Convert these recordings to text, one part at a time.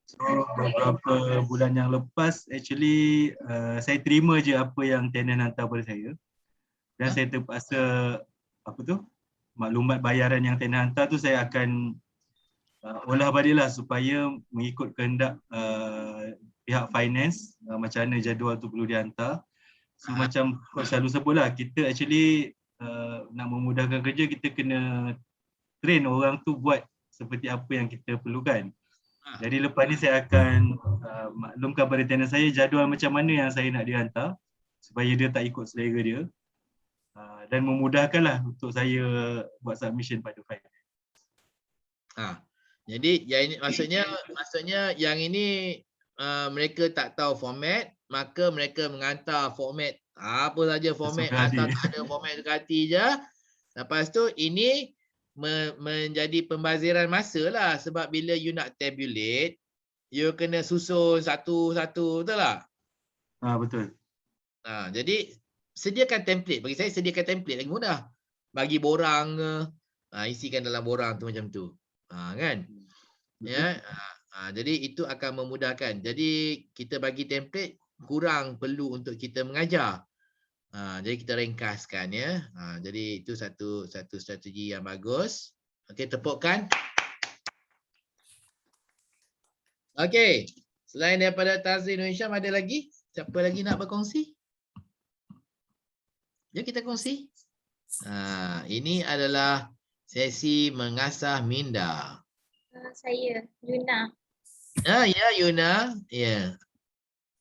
So beberapa bulan yang lepas actually saya terima je apa yang tenant hantar pada saya dan saya terpaksa apa tu maklumat bayaran yang tenant hantar tu saya akan olah baliklah supaya mengikut kehendak pihak finance macam mana jadual tu perlu dihantar. So macam selalu sebutlah kita actually nak memudahkan kerja kita kena train orang tu buat seperti apa yang kita perlukan. Jadi lepas ni saya akan maklumkan pada tenant saya jadual macam mana yang saya nak dihantar supaya dia tak ikut selera dia dan memudahkanlah untuk saya buat submission pada finance. Jadi yang ini maksudnya yang ini mereka tak tahu format, maka mereka menghantar format apa saja format, asal tak ada format suka hati je. Lepas tu ini menjadi pembaziran masa lah, sebab bila you nak tabulate, you kena susun satu-satu, betul tak? Betul. Jadi sediakan template. Bagi saya sediakan template lagi mudah. Bagi borang ke, isikan dalam borang tu macam tu. Kan? Ya. Jadi itu akan memudahkan. Jadi kita bagi template kurang perlu untuk kita mengajar. Jadi kita ringkaskan ya. Jadi itu satu strategi yang bagus. Okey, tepukkan. Okey. Selain daripada Tazrin Indonesia, ada lagi? Siapa lagi nak berkongsi? Jom kita kongsi. Ini adalah sesi mengasah minda. Saya, Yuna. Ya, Yuna. Ya.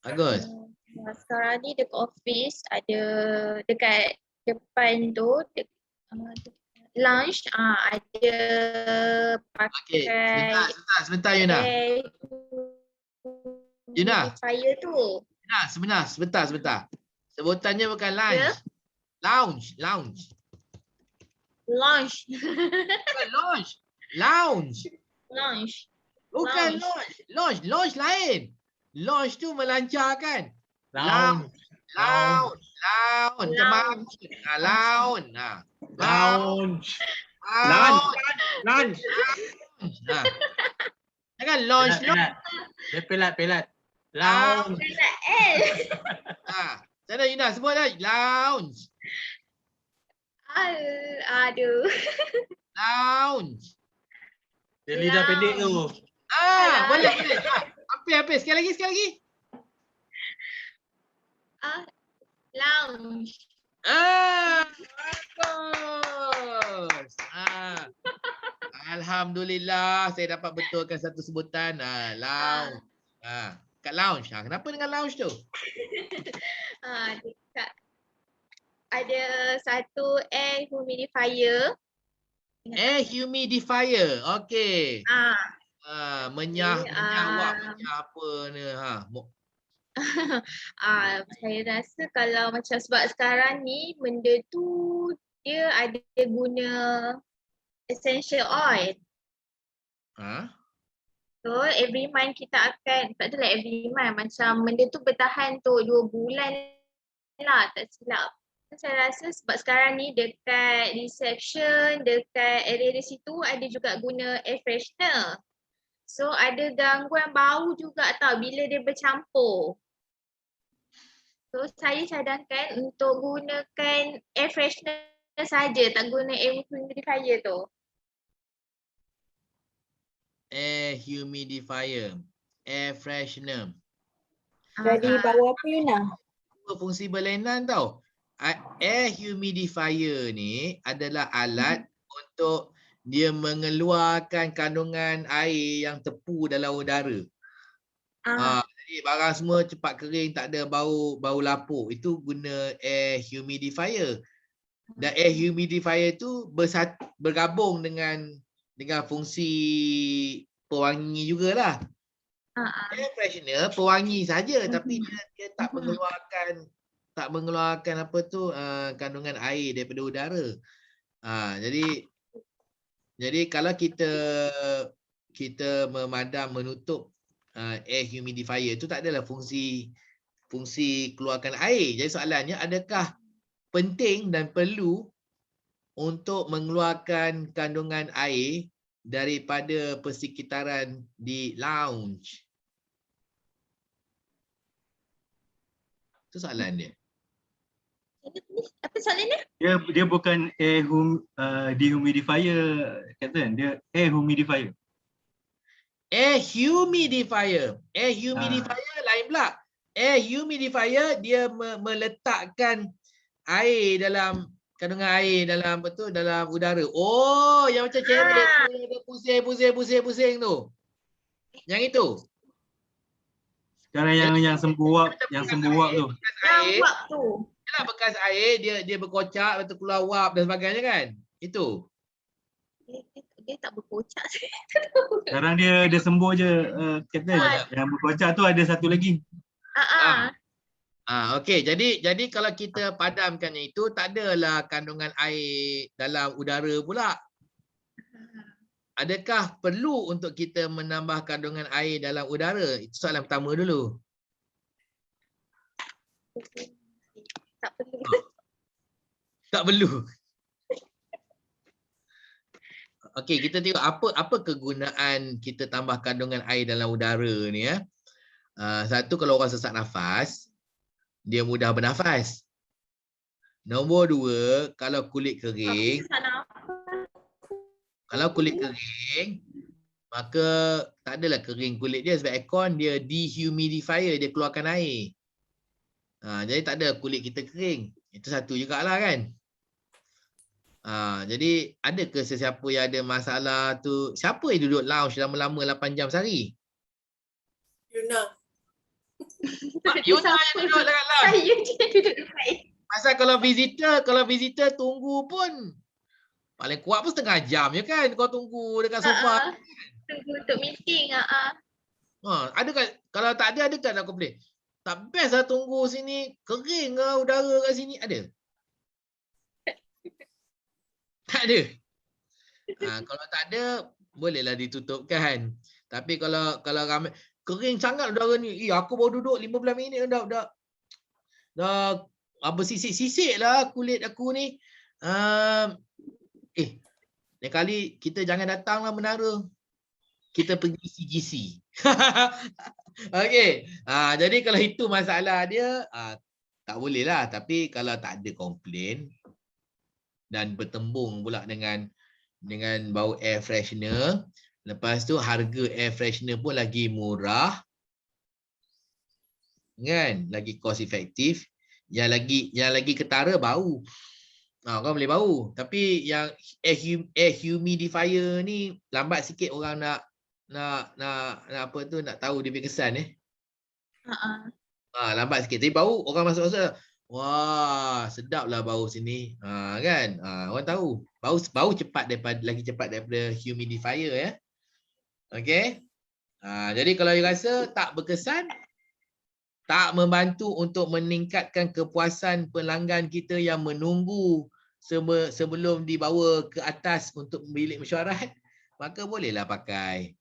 Bagus. Sekarang ni dekat office ada dekat depan tu lunch ada pakai sebentar Yuna. Yuna. Fire tu. Sebentar. Sebutannya bukan lunch. Yeah? Lounge. Lounge. Bukan lounge. Lounge lain. Lounge tu melancarkan. Lounge. Jangan lounge. Dia pelat. Lounge. Sana Yuna sebut dah. Lounge. Aduh. Lounge. Dia lidah pendek tu. Boleh. Hampir. Sekali lagi. Lounge. Bagus. Alhamdulillah saya dapat betulkan satu sebutan. Lounge. Kat lounge. Kenapa dengan lounge tu? Dekat ada satu air humidifier. Air humidifier. Okey. Menyah apa ni? Saya rasa kalau macam sebab sekarang ni benda tu dia ada guna essential oil. So every month kita akan, tak adalah every month, macam benda tu bertahan untuk 2 bulan lah, tak silap. Saya rasa sebab sekarang ni dekat reception, dekat area situ ada juga guna air freshener. So ada gangguan bau juga tau bila dia bercampur. So saya cadangkan untuk gunakan air freshener saja, tak guna air humidifier tu. Air humidifier, air freshener. Jadi bau apa Yuna? Fungsi berlainan tau. Air humidifier ni adalah alat untuk dia mengeluarkan kandungan air yang tepu dalam udara. Jadi barang semua cepat kering, tak ada bau lapuk. Itu guna air humidifier. Dan air humidifier tu bergabung dengan fungsi pewangi jugalah. Air freshener pewangi saja, tapi dia tak mengeluarkan apa tu kandungan air daripada udara. Jadi kalau kita memadam menutup air humidifier tu tak adalah fungsi keluarkan air. Jadi soalannya, adakah penting dan perlu untuk mengeluarkan kandungan air daripada persekitaran di lounge? Itu soalan dia. Apa soalan dia? Dia bukan dehumidifier, Captain. Dia air humidifier. Air humidifier. Air humidifier lain pula. Air humidifier dia meletakkan air dalam kandungan air dalam betul dalam udara. Oh, yang macam cerek tu, dia pusing tu. Yang itu. Sekarang yang sembuap tu. Yang Air, wap tu. yalah bekas air dia berkocak lepas tu keluar wap dan sebagainya kan. Itu. Dia tak berkocak. Sekarang dia sembuh je, Captain. Yang berkocak tu ada satu lagi. Okey, jadi kalau kita padamkannya itu tak adalah kandungan air dalam udara pula. Adakah perlu untuk kita menambah kandungan air dalam udara? Itu soalan pertama dulu. Tak perlu. Tak perlu. Okey, kita tengok apa kegunaan kita tambah kandungan air dalam udara ni ya. Satu, kalau orang sesak nafas, dia mudah bernafas. Nombor dua, kalau kulit kering, maka tak adalah kering kulit dia sebab aircon dia dehumidifier, dia keluarkan air. Jadi tak ada kulit kita kering. Itu satu jugalah kan. Jadi ada ke sesiapa yang ada masalah tu? Siapa yang duduk lounge lama-lama 8 jam sehari? Yuna. Yuna yang duduk dekat lounge. Saya je duduk dekat. Pasal kalau visitor tunggu pun paling kuat pun setengah jam je kan kau tunggu dekat sofa. Tunggu untuk meeting. Ada kan, kalau tak ada kan nak komplain? Tak best lah tunggu sini, kering lah udara kat sini. Ada? Tak ada. Kalau tak ada, bolehlah ditutupkan. Tapi kalau ramai, kering sangat udara ni. Aku baru duduk 15 minit dah bersisik-sisik lah kulit aku ni. Lain kali kita jangan datanglah menara. Kita pergi CGC. Okey. Jadi kalau itu masalah dia, tak boleh lah. Tapi kalau tak ada komplain dan bertembung pula dengan bau air freshener, lepas tu harga air freshener pun lagi murah, kan? Lagi cost efektif. Yang lagi ketara bau. Kau boleh bau. Tapi yang air humidifier ni lambat sikit orang nak apa tu, nak tahu dia punya kesan lambat sikit. Tapi bau orang masuk-masuk, wah, sedaplah bau sini. Kan? Orang tahu. Bau lagi cepat daripada humidifier ya. Okey. Jadi kalau you rasa tak berkesan, tak membantu untuk meningkatkan kepuasan pelanggan kita yang menunggu sebelum dibawa ke atas untuk bilik mesyuarat, maka bolehlah pakai.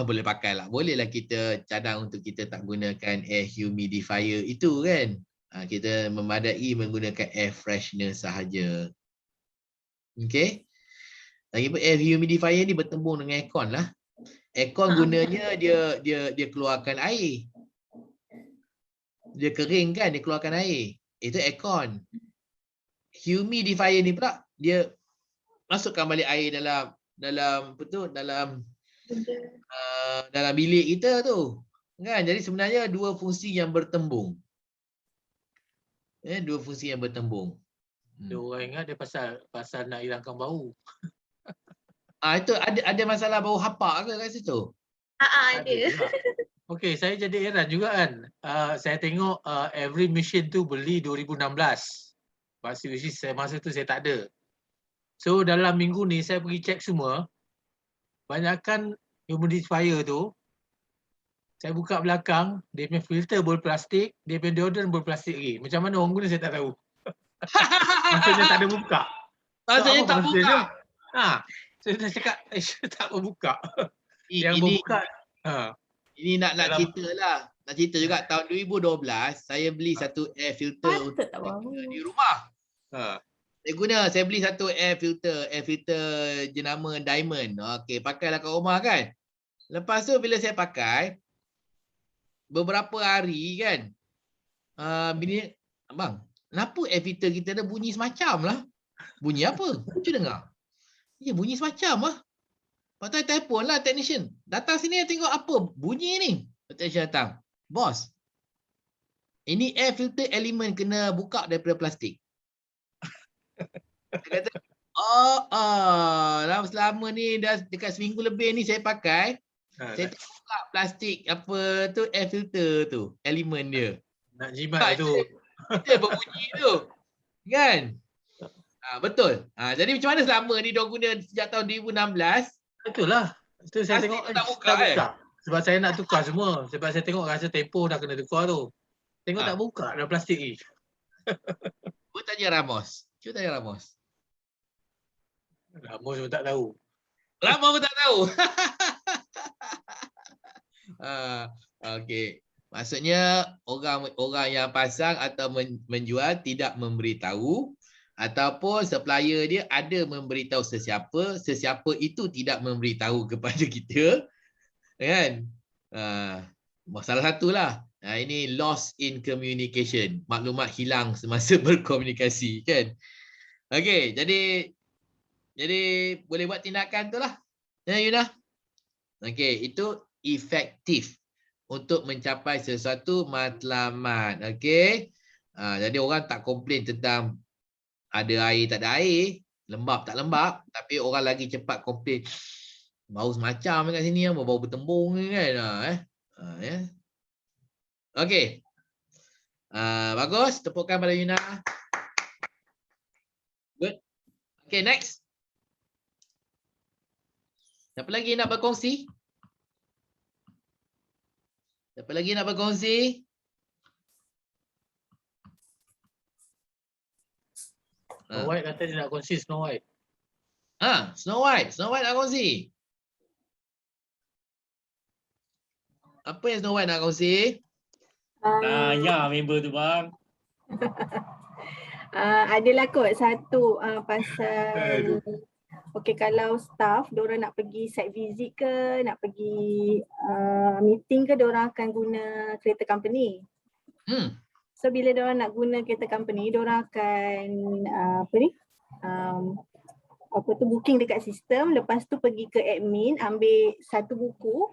Boleh pakai lah. Bolehlah kita cadang untuk kita tak gunakan air humidifier itu kan. Kita memadai menggunakan air freshener sahaja. Okey. Lagipun air humidifier ni bertembung dengan aircon lah. Aircon gunanya dia keluarkan air. Dia kering kan, dia keluarkan air. Itu aircon. Humidifier ni pula dia masukkan balik air dalam bilik kita tu. Kan? Jadi sebenarnya dua fungsi yang bertembung. Dua fungsi yang bertembung. Dia orang ingat dia pasal nak hilangkan bau. Itu ada masalah bau hapak ke kat situ? Ada. Okey, saya jadi heran juga kan. Saya tengok every machine tu beli 2016. Which is masa tu saya tak ada. So dalam minggu ni saya pergi cek semua. Banyakkan humidifier tu, saya buka belakang, dia punya filter berplastik, dia punya deodorant berplastik lagi. Macam mana orang guna saya tak tahu. Maksudnya tak ada buka. Maksudnya tak buka. Saya dah cakap, tak berbuka. Yang Ini berbuka. Ini nak cerita lah. Nak cerita juga tahun 2012 saya beli satu air filter untuk di rumah. Saya beli satu air filter jenama Diamond. Okey, pakailah kat rumah kan. Lepas tu bila saya pakai beberapa hari kan, Bini, abang, kenapa air filter kita ada bunyi semacam lah? Bunyi apa? Cuba dengar. Ya, bunyi semacam lah. Lepas tu telefon lah technician. Datang sini tengok apa bunyi ni. Technician datang. Bos, ini air filter element kena buka daripada plastik. Dia kata, selama ni dah dekat seminggu lebih ni saya pakai. Saya tak buka plastik apa tu air filter tu, elemen dia. Nak jimat tu. Dia berbunyi tu. Kan? Betul. Jadi macam mana selama ni dia guna sejak tahun 2016? Betul lah. Itu saya Plastik tengok tu tak buka, Sebab saya nak tukar semua. Sebab saya tengok rasa tempoh dah kena tukar tu. Tengok tak buka dah plastik ni. Cuba tanya Ramos. Ramos pun tak tahu. Ramos pun tak tahu. Okey. Maksudnya orang yang pasang atau menjual tidak memberitahu ataupun supplier dia ada memberitahu sesiapa itu tidak memberitahu kepada kita, kan? Salah satulah. Ini loss in communication, maklumat hilang semasa berkomunikasi, kan? Okey, jadi boleh buat tindakan tu lah. Ya, Yuna. Okey, itu efektif untuk mencapai sesuatu matlamat. Okey. Jadi orang tak komplain tentang ada air tak ada air, lembab tak lembab, tapi orang lagi cepat komplain bau semacam kat sini, bau bertembung kan. Ya. Okey. Bagus, tepukan pada Yuna. Good. Okey, next. Siapa lagi nak berkongsi? Snow White kata dia nak kongsi Snow White. Snow White nak kongsi. Apa yang Snow White nak kongsi? Tanya member tu bang. Adalah kot satu pasal kalau staff diorang nak pergi site visit ke, nak pergi meeting ke, diorang akan guna kereta company. So bila diorang nak guna kereta company, diorang akan booking dekat sistem, lepas tu pergi ke admin ambil satu buku.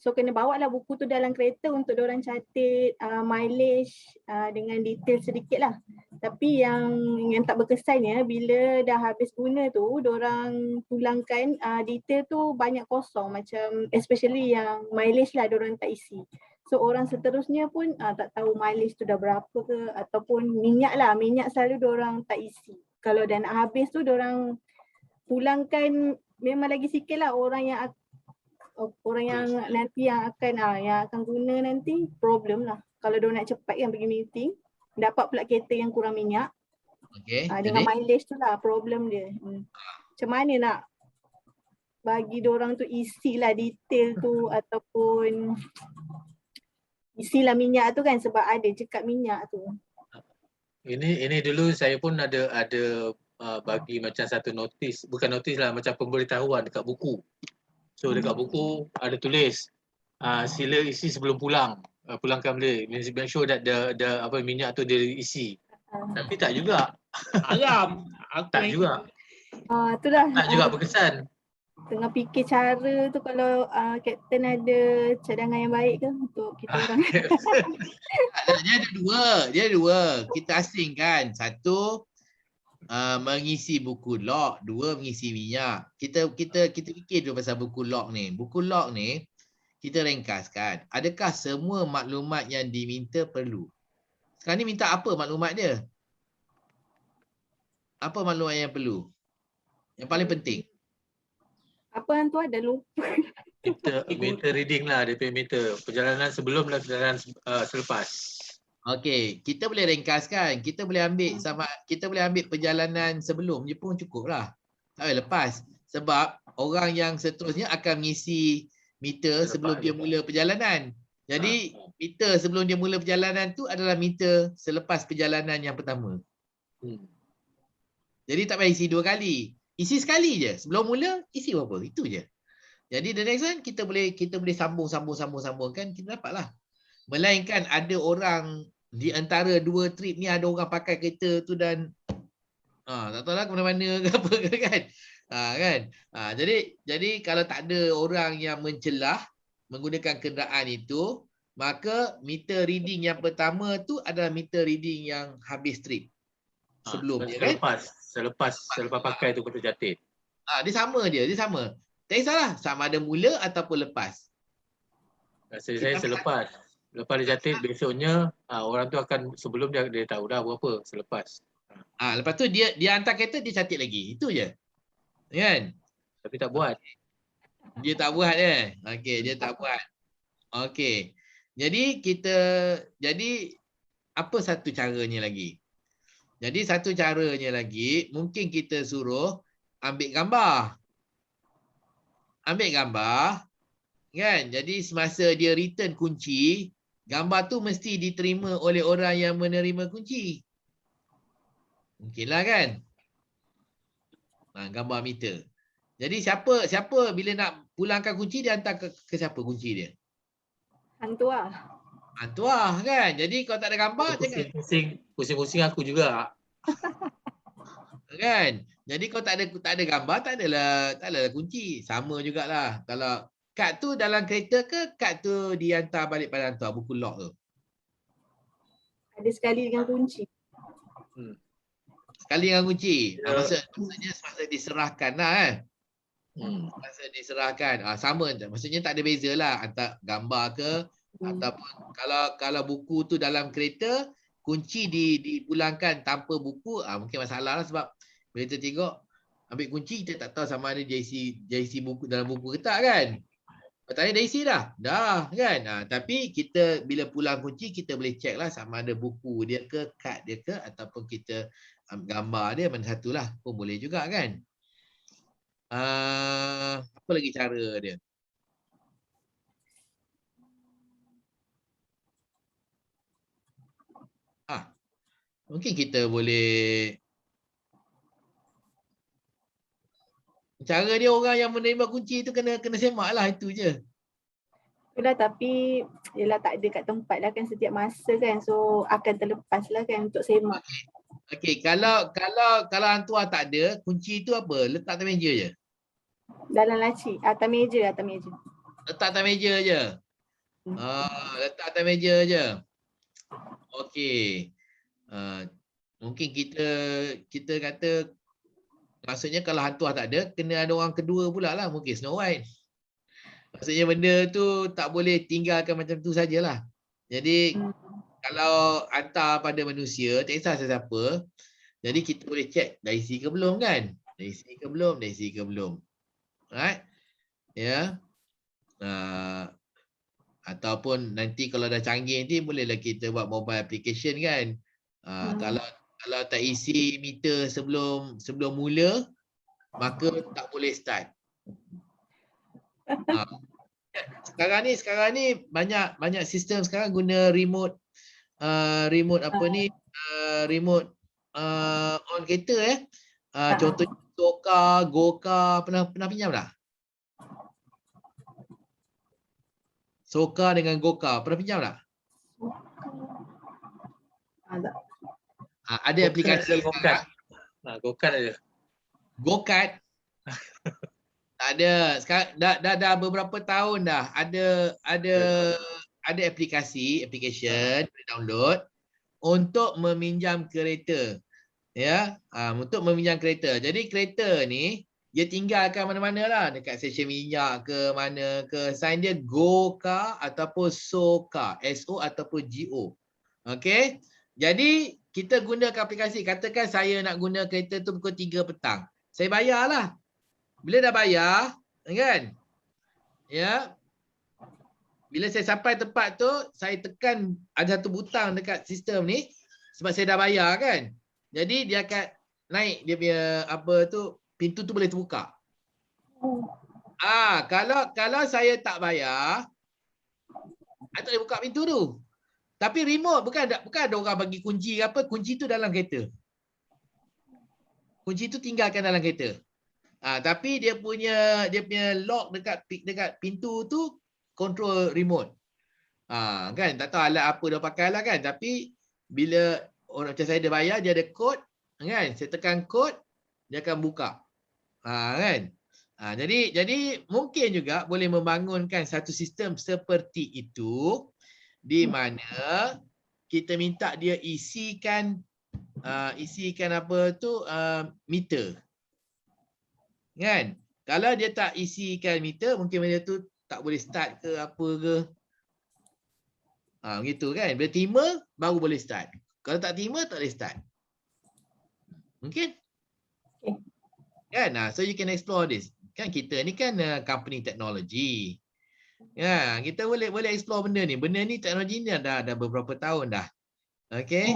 So kena bawa lah buku tu dalam kereta untuk diorang catat mileage dengan detail sedikit lah. Tapi yang tak berkesannya, bila dah habis guna tu, diorang tulangkan detail tu banyak kosong, macam especially yang mileage lah diorang tak isi. So orang seterusnya pun tak tahu mileage tu dah berapa ke, ataupun minyak selalu diorang tak isi. Kalau dah nak habis tu diorang tulangkan memang lagi sikit lah. Orang yang nanti yang akan guna nanti problem lah. Kalau diorang nak cepat kan pergi meeting, dapat pula kereta yang kurang minyak. Dengan mileage tu lah problem dia. Macam mana nak bagi diorang tu isilah detail tu ataupun isilah minyak tu kan, sebab ada cekat minyak tu. Ini dulu saya pun ada bagi macam satu notis, bukan notis lah, macam pemberitahuan dekat buku. So dekat buku ada tulis sila isi sebelum pulang. Pulangkan benda. Make sure that the minyak tu dia isi. Tapi tak juga. Alam. Tak juga. Itulah. Tak juga berkesan. Tengah fikir cara tu kalau Kapten ada cadangan yang baik ke untuk kita orang. Dia ada dua. Kita asingkan. Satu, mengisi buku log. Dua, mengisi minyak. Kita fikir dulu pasal buku log ni. Buku log ni kita ringkaskan. Adakah semua maklumat yang diminta perlu? Sekarang ni minta apa maklumat dia? Apa maklumat yang perlu? Yang paling penting. Apa yang tu ada lupa. Meter reading lah, dia punya meter. Perjalanan sebelum dan perjalanan selepas. Okey, kita boleh ringkaskan. Kita boleh ambil perjalanan sebelum je pun cukup lah. Tak payah lepas. Sebab orang yang seterusnya akan mengisi meter sebelum dia mula perjalanan. Jadi meter sebelum dia mula perjalanan tu adalah meter selepas perjalanan yang pertama. Jadi tak payah isi dua kali. Isi sekali je. Sebelum mula isi berapa? Itu je. Jadi the next one kita boleh sambung kan, kita dapatlah. Melainkan ada orang di antara dua trip ni ada orang pakai kereta tu dan tak tahu lah ke mana-mana ke apa ke kan. Kan. Jadi kalau tak ada orang yang mencelah menggunakan kenderaan itu, maka meter reading yang pertama tu adalah meter reading yang habis trip. Sebelum dia kan. Selepas pakai tu kotak jatih. Dia sama. Tak kisahlah sama ada mula ataupun lepas. Rasa saya selepas. Lepas dia jatih besoknya orang tu akan sebelum dia tahu dah berapa selepas. Lepas tu dia hantar kereta dia catat lagi. Itu je. Kan? Tapi tak buat. Dia tak buat Okey, dia tak buat. Okey. Jadi apa satu caranya lagi? Jadi satu caranya lagi mungkin kita suruh ambil gambar. Kan? Jadi semasa dia return kunci, gambar tu mesti diterima oleh orang yang menerima kunci. Mungkinlah kan? Gambar meter. Jadi siapa bila nak pulangkan kunci dia hantar ke siapa kunci dia? Hantuah. Hantuah kan? Jadi kalau tak ada gambar jangan. Pusing-pusing aku juga. Kan? Jadi kalau tak ada gambar tak adalah kunci. Sama jugalah. Kalau kad tu dalam kereta ke kad tu dihantar balik pada hantuah buku lock tu? Ada sekali dengan kunci. Sekali dengan kunci. Maksudnya semasa diserahkan lah kan. Semasa diserahkan. Sama. Maksudnya tak ada beza lah. Antara gambar ke ataupun kalau buku tu dalam kereta, kunci dipulangkan tanpa buku, mungkin masalah lah sebab bila kita tengok ambil kunci kita tak tahu sama ada dia isi buku dalam buku ke tak kan. Tadi dah isi dah kan. Tapi kita bila pulang kunci kita boleh check lah sama ada buku dia ke, kad dia ke ataupun kita gambar dia mana satulah pun boleh juga kan. Apa lagi cara dia? Mungkin kita boleh cara dia orang yang menerima kunci tu kena semak lah itu je. Itulah tapi yelah tak ada kat tempat lah kan setiap masa kan. So akan terlepas lah kan untuk semak. Okey, kalau hantuah tak ada, kunci tu apa? Letak atas meja je. Dalam laci, atas meja. Letak atas meja je. Letak atas meja je. Okey. Mungkin kita kata maksudnya kalau hantuah tak ada, kena ada orang kedua pula lah. Mungkin Snow White. Maksudnya benda tu tak boleh tinggalkan macam tu sajalah. Jadi kalau hantar pada manusia, tak kisah siapa. Jadi kita boleh check dah isi ke belum kan? Dah isi ke belum? Right? Ya. Ataupun nanti kalau dah canggih nanti bolehlah kita buat mobile application kan. Kalau tak isi meter sebelum mula, maka tak boleh start. Sekarang ni banyak sistem sekarang guna remote remote on kereta contohnya Soka, Goka, pernah pinjam tak? Soka dengan Goka, pernah pinjam tak? Ada aplikasi Go-kart. Go-kart ada. Go-kart. Tak ada. Sekarang dah beberapa tahun dah ada application boleh download untuk meminjam kereta. Ya, untuk meminjam kereta. Jadi kereta ni dia tinggalkan mana-mana lah, dekat stesen minyak ke mana ke, sign dia Goka ataupun Soka, SO ataupun GO. Okey. Jadi kita gunakan aplikasi, katakan saya nak guna kereta tu pukul 3 petang. Saya bayarlah. Bila dah bayar, kan? Ya. Bila saya sampai tempat tu, saya tekan ada satu butang dekat sistem ni sebab saya dah bayar kan. Jadi dia akan naik dia punya pintu tu boleh terbuka. Kalau saya tak bayar, saya tak boleh buka pintu tu. Tapi remote bukan ada orang bagi kunci apa, kunci tu dalam kereta. Kunci tu tinggalkan dalam kereta. Tapi dia punya lock dekat pintu tu control remote. Kan tak tahu alat apa dia pakai lah kan, tapi bila orang macam saya dia bayar, dia ada kod kan, saya tekan kod dia akan buka. Kan. Jadi mungkin juga boleh membangunkan satu sistem seperti itu di mana kita minta dia isikan apa tu meter. Kan? Kalau dia tak isikan meter, mungkin benda tu tak boleh start ke apa ke. Begitu kan. Bila terima baru boleh start. Kalau tak terima tak boleh start. Mungkin? Okay. Kan? So you can explore this. Kan kita ni kan company teknologi. Ya, kita boleh explore benda ni. Benda ni teknologi ni dah beberapa tahun dah. Okay?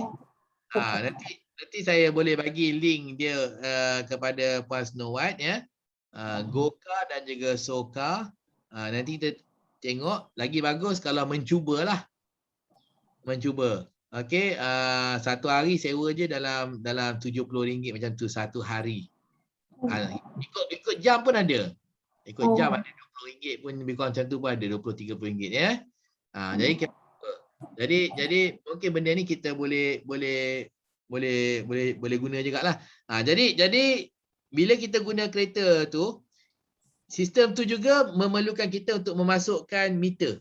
Nanti saya boleh bagi link dia kepada Puan Snow White ya. Goka dan juga Soka. Nanti kita tengok lagi bagus kalau mencubalah. Mencuba. Okey, satu hari sewa je dalam RM70 macam tu satu hari. Ikut jam pun ada. Ikut jam ada RM20 pun lebih kurang macam tu pun ada RM20-30 ya. Jadi mungkin benda ni kita boleh guna jugalah. Jadi bila kita guna kereta tu, sistem tu juga memerlukan kita untuk memasukkan meter.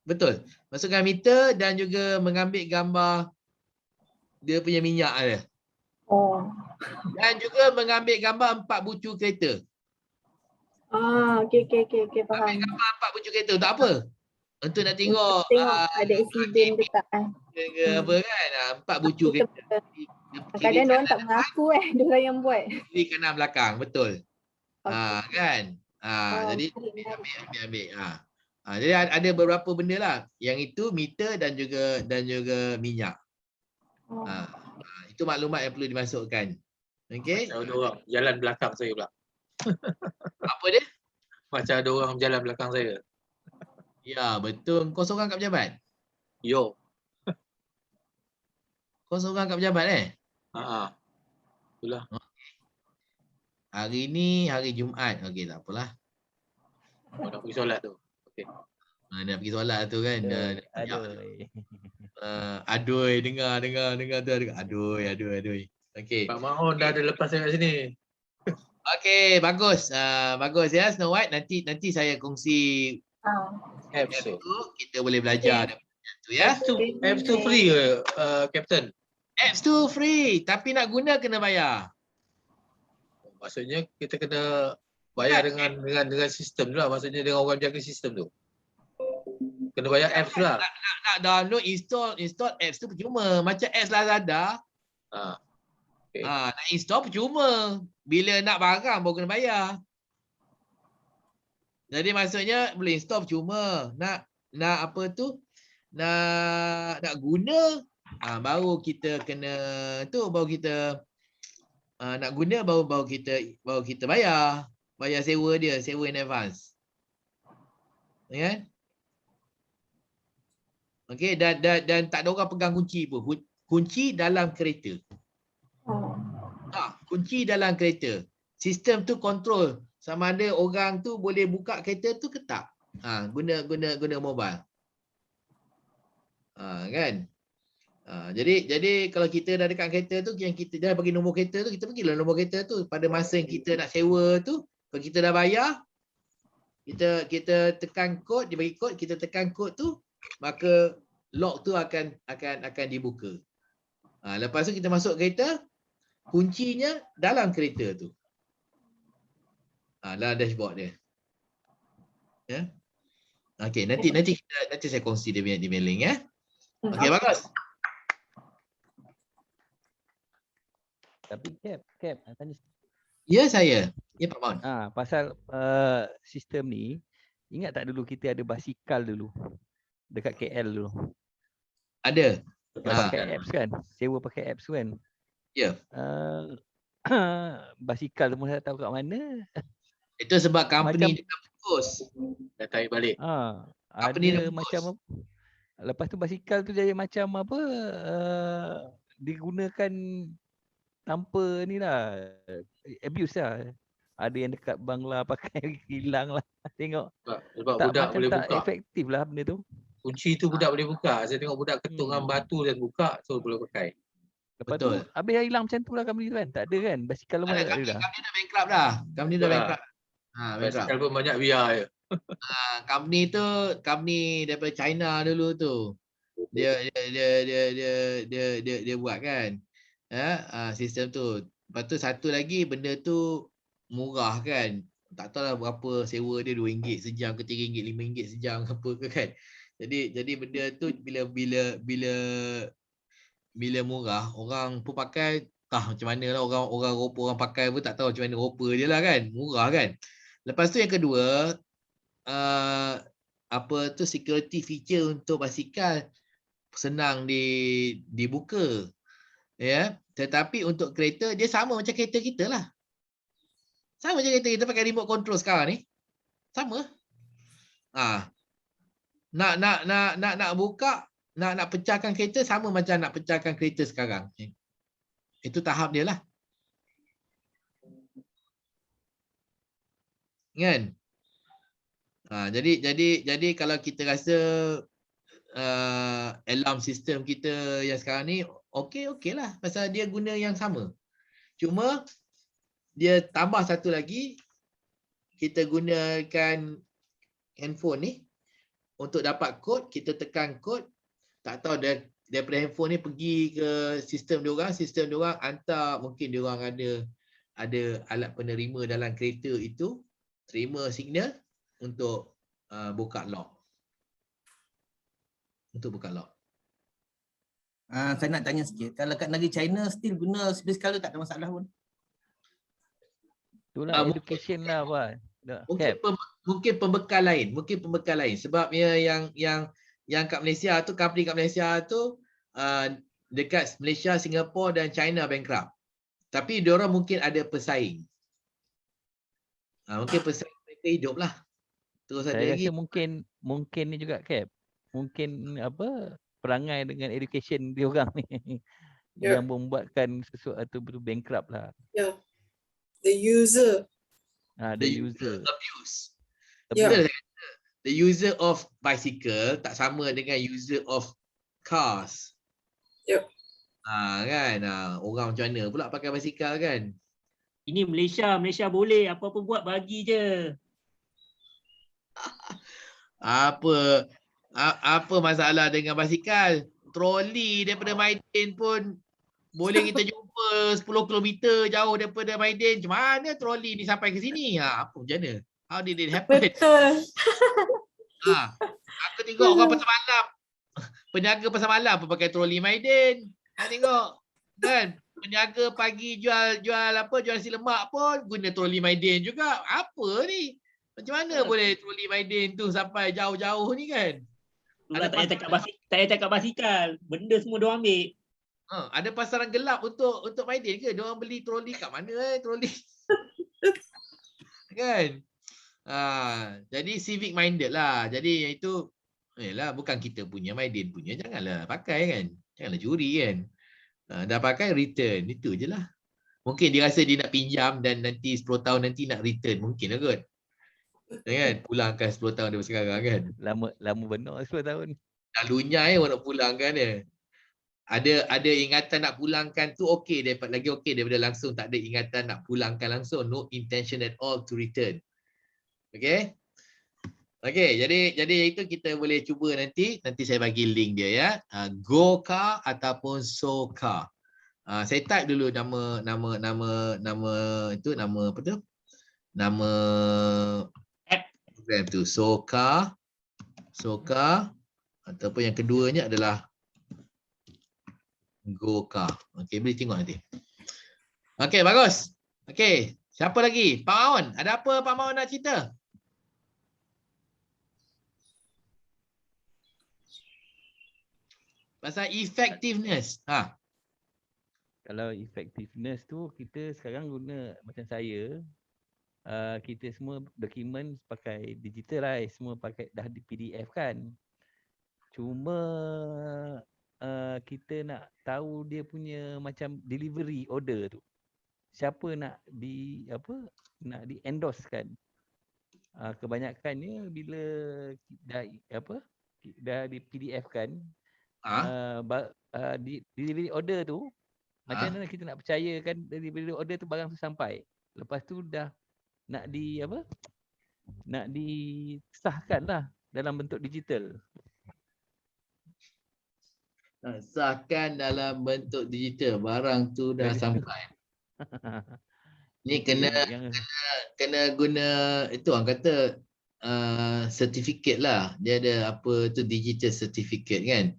Betul. Masukkan meter dan juga mengambil gambar dia punya minyak dia. Dan juga mengambil gambar 4 bucu kereta. Okey, faham. Ambil gambar 4 bucu kereta untuk apa? Untuk nak tengok ada accident dekat ke apa kan. 4 bucu kereta. Kadang diorang tak mengaku diorang yang buat. Kiri kanan belakang, betul. Kan? Jadi ambil. Jadi ada beberapa benda lah. Yang itu meter dan juga minyak. Itu maklumat yang perlu dimasukkan. Okey. Macam ada orang jalan belakang saya pula. Apa dia? Macam ada orang jalan belakang saya. Ya, betul. Kau seorang kat pejabat? Yo. Kau seorang kat pejabat Itulah. Hari ni hari Jumaat. Okey, tak apalah. Nak pergi solat tu. Okey. Nak pergi solat tu kan. Aduh, dengar tu. Aduh. Okey. Pak Mahon dah ada lepas saya kat sini. Okey, bagus. Bagus ya Snow White. Nanti saya kongsi Apps tu. kita boleh belajar daripada tu ya. Apps tu free ke Captain? Apps tu free tapi nak guna kena bayar. Maksudnya kita kena bayar dengan sistem tu lah. Maksudnya dengan orang jaga sistem tu. Kena bayar apps lah. Nak download install apps tu percuma. Macam apps Lazada. Okay. Nak install percuma. Bila nak barang baru kena bayar. Jadi maksudnya boleh install percuma. Nak apa tu? Nak guna baru kita kena tu baru kita nak guna baru kita bayar sewa dia, sewa in advance. Ya kan? Okey, dan tak ada orang pegang kunci pun. Kunci dalam kereta. Kunci dalam kereta. Sistem tu kontrol sama ada orang tu boleh buka kereta tu ke tak. Guna mobile. Kan? Jadi kalau kita dah dekat kereta tu, yang kita dah bagi nombor kereta tu, kita pergilah nombor kereta tu. Pada masa yang kita nak sewa tu, kalau kita dah bayar, kita tekan kod, dia bagi kod, kita tekan kod tu, maka lock tu akan dibuka. Lepas tu kita masuk kereta, kuncinya dalam kereta tu. Dalam dashboard dia. Ya. Okey, nanti saya kongsi dia punya link ya. Okey, bagus. Tapi Cap, tanya. Ya saya. Ya Pak Mon. Pasal sistem ni, ingat tak dulu kita ada basikal dulu dekat KL dulu. Ada. Pakai apps kan? Sewa pakai apps kan? Ya. Basikal tu pun saya tahu kat mana. Itu sebab company dia fokus. Dah tarik balik. Ada macam apa? Lepas tu basikal tu jadi macam apa? Digunakan tanpa ni lah. Abuse lah. Ada yang dekat Bangla pakai hilang lah. Tengok. Sebab tak, budak macam boleh tak buka. efektif lah benda tu. Kunci tu budak boleh buka. Saya tengok budak ketuk dengan batu dan buka, so boleh pakai. Lepas Betul. tu habis dah hilang macam tu lah company tu kan. Tak ada kan. Basikal lama tak ada dah. Company dah bankrupt dah. Company dah Betul lah. bankrupt. Bankrupt. Basikal pun banyak biar je. Company tu company daripada China dulu tu. Dia buat kan. Sistem tu. Lepas tu satu lagi benda tu murah kan. Tak tahulah berapa sewa dia, RM2 sejam ke RM3, RM5 sejam ke apa ke kan. Jadi benda tu bila murah, orang pun pakai, macam mana lah orang rupa orang pakai pun tak tahu macam mana rupa dia lah kan. Murah kan. Lepas tu yang kedua, apa tu security feature untuk basikal senang dibuka. Ya, tetapi untuk kereta dia sama macam kereta kita lah. Sama macam kereta kita pakai remote control sekarang ni. Sama. Nak buka, nak pecahkan kereta sama macam nak pecahkan kereta sekarang. Itu tahap dia lah. Kan? Jadi kalau kita rasa alarm sistem kita yang sekarang ni okey lah pasal dia guna yang sama. Cuma dia tambah satu lagi, kita gunakan handphone ni untuk dapat kod, kita tekan kod, tak tahu daripada handphone ni pergi ke sistem diorang hantar, mungkin diorang ada alat penerima dalam kereta itu, terima signal untuk buka lock. Untuk buka lock. Saya nak tanya sikit, kalau kat negeri China still guna basikal tu tak ada masalah pun? Itulah education lah Pak. Mungkin pembekal lain sebab yang kat Malaysia tu, company kat Malaysia tu dekat Malaysia, Singapura dan China bankrupt. Tapi diorang mungkin ada pesaing. Mungkin pesaing mereka hidup lah. Terus Saya ada rasa lagi. mungkin ni juga Cap. Mungkin apa perangai dengan education diorang ni yang membuatkan sesuatu tu bankrupt lah. Yeah. The user. The user abuse. Yeah. The user of bicycle tak sama dengan user of cars. Yep. Kan. Orang macam mana pula pakai basikal kan? Ini Malaysia boleh apa-apa buat bagi je. Apa masalah dengan basikal? Troli daripada Maidin pun boleh kita jumpa 10 km jauh daripada Maidin. Macam mana troli ni sampai ke sini? Apa macam mana? How did it happen? Betul. Aku tengok orang pasar malam. Peniaga pasar malam pun pakai troli Maidin. Tengok. Kan? Peniaga pagi jual nasi lemak pun guna troli Maidin juga. Apa ni? Macam mana boleh troli Maidin tu sampai jauh-jauh ni kan? Tak payah cakap basikal. Benda semua diorang ambil. Ada pasaran gelap untuk Maidin ke? Diorang beli troli kat mana troli? Kan? Jadi civic minded lah. Jadi itu bukan kita punya, Maidin punya. Janganlah pakai kan. Janganlah curi kan. Dah pakai return. Itu je lah. Mungkin dia rasa dia nak pinjam dan nanti 10 tahun nanti nak return. Mungkin lah kot. Kan? Pulangkan 10 tahun daripada sekarang kan. Lama benar 10 tahun. Dah lunyai orang nak pulangkan dia. Ada ingatan nak pulangkan tu okey, daripada langsung tak ada ingatan nak pulangkan langsung. No intention at all to return. Okay? Okay, jadi itu kita boleh cuba nanti saya bagi link dia ya. GoCar ataupun SoCar. Saya type dulu nama itu, nama apa tu? Nama program tu SoCar ataupun yang keduanya adalah GoCar. Okey, boleh tengok nanti. Okey, bagus. Okey, siapa lagi? Pak Maun. Ada apa Pak Maun nak cerita? Pasal effectiveness. Kalau effectiveness tu kita sekarang guna macam saya, kita semua dokumen pakai digitalize, semua pakai dah di PDF kan. Cuma kita nak tahu dia punya macam delivery order tu. Siapa nak di endorse kan. Kebanyakannya bila dah dah di PDF kan, Ah, delivery order tu, macam ah. mana kita nak percayakan delivery order tu barang tu sampai. Lepas tu dah nak nak disahkan lah dalam bentuk digital. Sahkan dalam bentuk digital, barang tu dah Jadi- sampai. Ni Itu kena yang guna itu orang kata certificate lah. Dia ada apa tu digital certificate kan.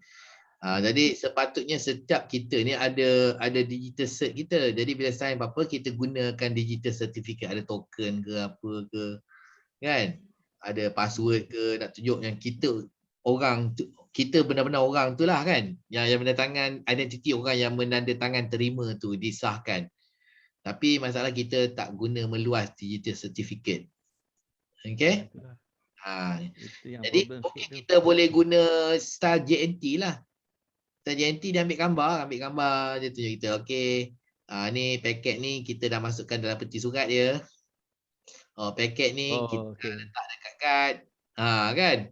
Jadi sepatutnya setiap kita ni ada digital cert kita. Jadi bila sign apa-apa kita gunakan digital certificate, ada token ke apa ke kan. Ada password ke, nak tunjuk yang kita orang tu, kita benar-benar orang tu lah kan. Yang menandatangan identiti orang yang menandatangan terima tu disahkan. Tapi masalah kita tak guna meluas digital certificate. Okay? itulah. Itu yang Jadi problem mungkin sikit tu. kita boleh guna style JNT lah. Style JNT dia ambil gambar dia tunjuk kita. Okay, ni paket ni kita dah masukkan dalam peti surat dia. Paket ni kita Okay. letak dekat kad. Kan?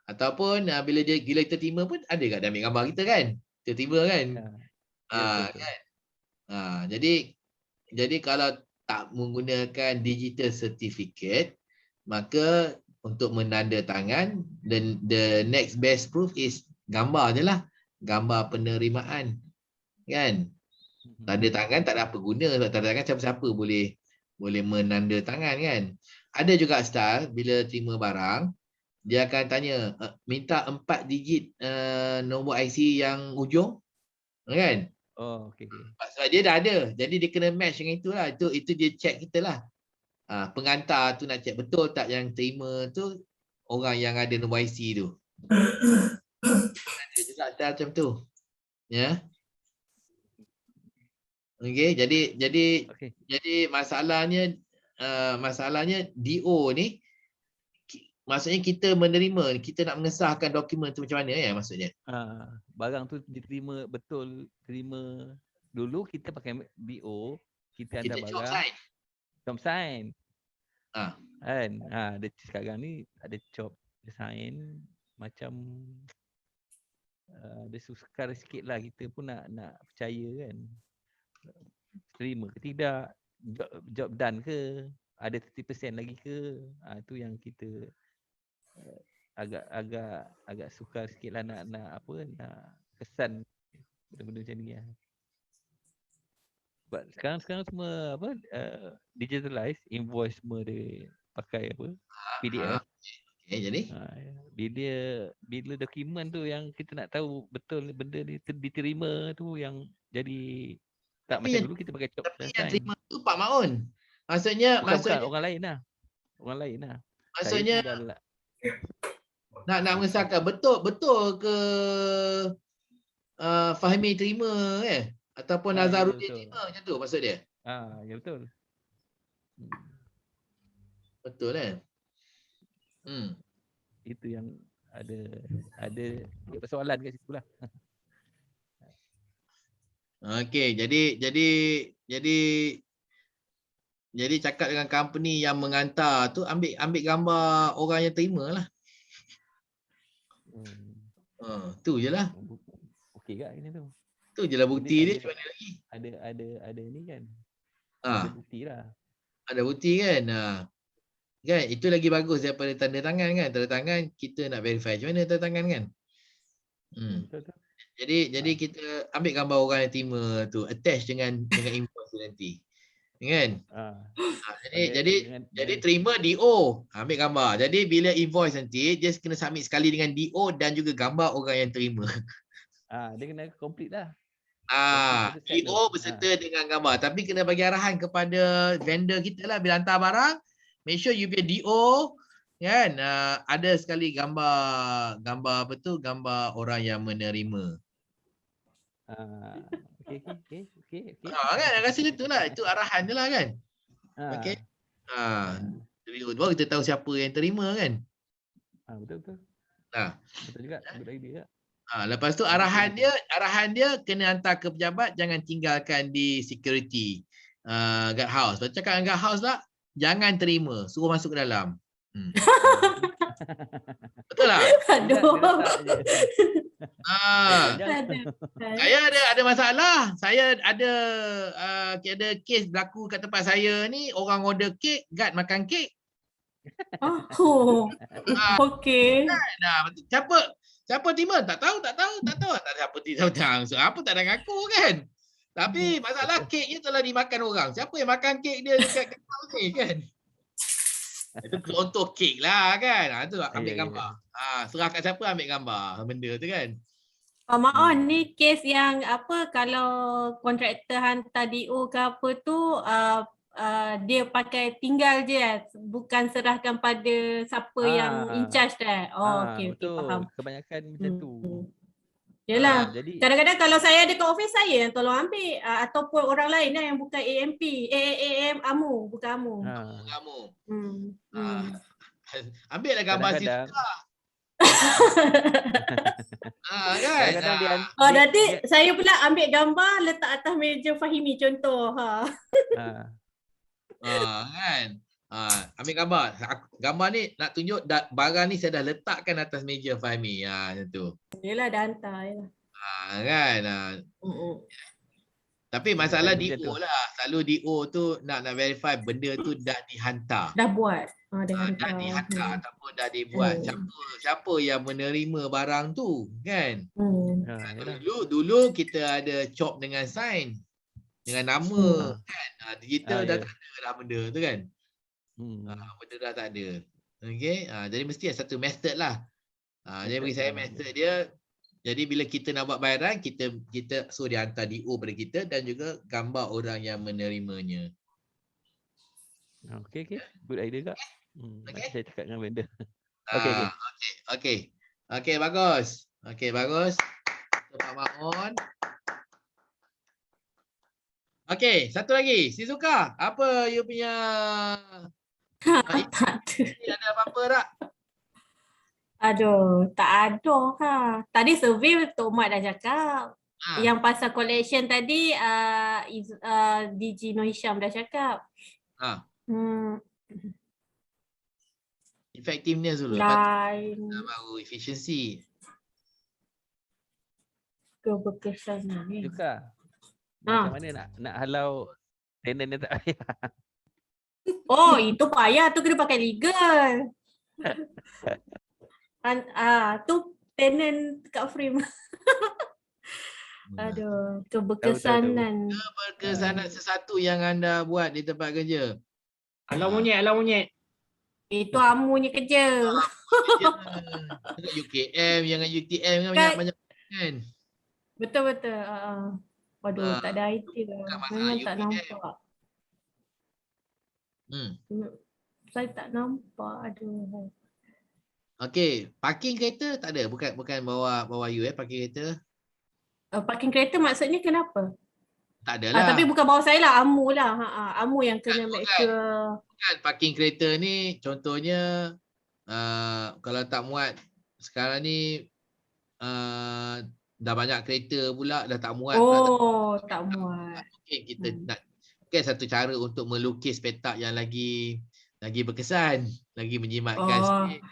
Ataupun bila kita terima pun ada kat dia ambil gambar kita kan. Tiba-tiba kan. Betul. Kan? Jadi kalau tak menggunakan digital certificate, maka untuk menandatangan, the next best proof is gambar je lah. Gambar penerimaan. Kan? Tanda tangan tak ada apa guna. Sebab tanda tangan siapa-siapa boleh menandatangan kan. Ada juga style bila terima barang, dia akan tanya minta 4 digit nombor IC yang ujung. Kan? Okay. Sebab dia dah ada. Jadi dia kena match dengan itulah. Itu dia check kita lah. Pengantar tu nak check betul tak yang terima tu orang yang ada nombor IC tu. Ada juga style macam tu. Ya. Okey, jadi masalahnya DO ni maksudnya kita menerima, kita nak mengesahkan dokumen tu macam mana ya maksudnya? Barang tu diterima betul, terima dulu kita pakai BO, kita hantar Kita cop barang, sign. cop sign. Kan? Ada sekarang ni ada cop sign macam dia sukar sikit lah, kita pun nak percaya kan. Terima ke tidak, job done ke, ada 30% lagi ke, tu yang kita agak sukar sikit lah nak kesan benda-benda macam ni lah. Sebab sekarang semua digitalize, invoice semua dia pakai PDF. Okay, jadi bila dokumen tu yang kita nak tahu betul benda ni diterima tu yang jadi tak tapi macam dulu kita pakai cop tapi sign. yang terima tu Pak Maun. Maksudnya Orang lain lah. Maksudnya Saya tinggal nak mengesahkan betul ke Fahmi terima ataupun Nazarudin terima macam tu maksud dia. Ya betul. Betul Itu yang ada persoalan kat situ lah. Okey, jadi cakap dengan company yang mengantar tu ambil gambar orang yang terima lah. Tu je lah. Okey kat ini tu. Tu je lah bukti dia macam mana lagi. Ada ni kan. Ada bukti lah. Ada bukti kan. Kan itu lagi bagus daripada tanda tangan kan. Tanda tangan kita nak verify macam mana tanda tangan kan. Betul. Jadi kita ambil gambar orang yang terima tu, attach dengan invoice tu nanti. Kan? Jadi terima DO, ambil gambar. Jadi bila invoice nanti dia kena submit sekali dengan DO dan juga gambar orang yang terima. Dia kena complete lah. DO berserta dengan gambar. Tapi kena bagi arahan kepada vendor kita lah bila hantar barang, make sure you punya DO kan ada sekali gambar apa tu, gambar orang yang menerima. Okey. Kan rasa macam itulah, itu arahan je lah kan. Okey. Baru kita tahu siapa yang terima kan. Betul. Betul juga, good idea. Lepas tu arahan dia kena hantar ke pejabat, jangan tinggalkan di security guard house. Lepas cakap dengan guard house lah, jangan terima, suruh masuk ke dalam. Betul tak? Aduh. Saya ada masalah. Saya ada kes berlaku kat tempat saya ni, orang order kek, guard makan kek. Oh. Okey. Nah, siapa terima? Tak tahu. Tak siapa terima. So, apa tak ada ngaku kan? Tapi masalah keknya telah dimakan orang. Siapa yang makan kek dia dekat kapal ni kan? Itu contoh kek lah kan. Itu ambil gambar. Serah kat siapa ambil gambar benda tu kan. Maon ni kes yang apa kalau kontraktor hantar DO ke apa tu dia pakai tinggal je bukan serahkan pada siapa yang in charge dah. Okey faham. Kebanyakan macam tu. Yalah. Jadi Kadang-kadang kalau saya ada kat office saya yang tolong ambil ataupun orang lain yang bukan AMP, AM AMU, bukan AMU. Kamu. Ambil lah gambar situ. Kan? Nanti saya pula ambil gambar letak atas meja Fahimi contoh. Kan. Ambil gambar. Gambar ni nak tunjuk barang ni saya dah letakkan atas meja Fahmi. Macam tu. Yelah dah hantar. Yelah. Kan. Tapi masalah DO lah. Selalu DO tu nak verify benda tu dah dihantar. Dah buat. Dah dihantar ataupun dah dibuat. Siapa yang menerima barang tu kan. Dulu kita ada chop dengan sign. Dengan nama kan. Digital dah tak ada dah benda tu kan. Benda dah tak ada. Okay. Jadi mesti ada satu method lah. Jadi bagi saya method dia. Jadi bila kita nak buat bayaran, kita suruh dia hantar DO pada kita dan juga gambar orang yang menerimanya. Okay. Good idea kak. Nanti saya cakap dengan vendor. Okay, bagus. Pak Maon. Okay, satu lagi. Shizuka, apa you punya ada apa-apa tak? Aduh, tak ada kah. Tadi survey Tok Mat dah cakap. Yang pasal collection tadi DG Noh Hisham dah cakap. Effectiveness dulu. Baru efficiency. Keberkesanan ni. Juga. Macam mana nak halau tenant yang tak payah? Oh, itu payah. Tu kena pakai legal. Tu tenant kat frame. Aduh, keberkesanan. Keberkesanan sesuatu yang anda buat di tempat kerja. Alau monyet. Itu amunya kerja. UKM, jangan UTM kan banyak kan. Betul. Waduh, tak ada IT lah. Memang tak nampak. Saya tak nampak. Aduh. Okey, parking kereta tak ada. Bukan bawa you parking kereta. Parking kereta maksudnya kenapa? Tak adalah. Tapi bukan bawa saya lah, Amu lah. Amu yang kena make sure. Bukan parking kereta ni contohnya kalau tak muat sekarang ni dah banyak kereta pula dah tak muat. Tak muat. Mungkin kita nak satu cara untuk melukis petak yang lagi berkesan, lagi menjimatkan sikit.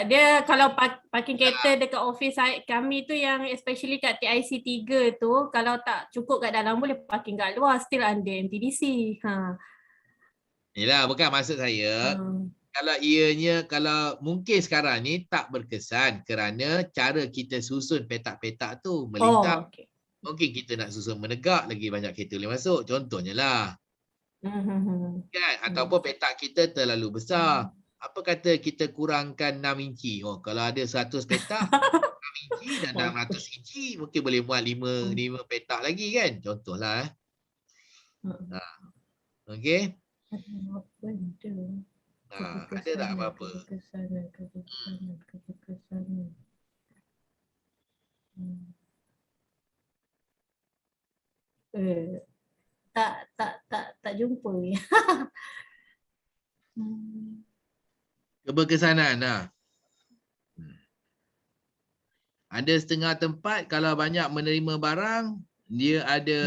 Dia kalau parking kereta dekat office kami tu yang especially kat TIC 3 tu, kalau tak cukup kat dalam boleh parking kat luar, still under MTDC. Yelah, bukan maksud saya. Kalau mungkin sekarang ni tak berkesan kerana cara kita susun petak-petak tu melintang. Mungkin kita nak susun menegak, lagi banyak kereta boleh masuk. Contohnya lah. Kan? Ataupun petak kita terlalu besar. Apa kata kita kurangkan 6 inci? Kalau ada 100 petak, 6 inci dan 600 inci, mungkin boleh muat 5 petak lagi kan? Contohlah. Okey? Ada tak apa-apa? Tak jumpa. Keberkesanan lah. Ada setengah tempat kalau banyak menerima barang, dia ada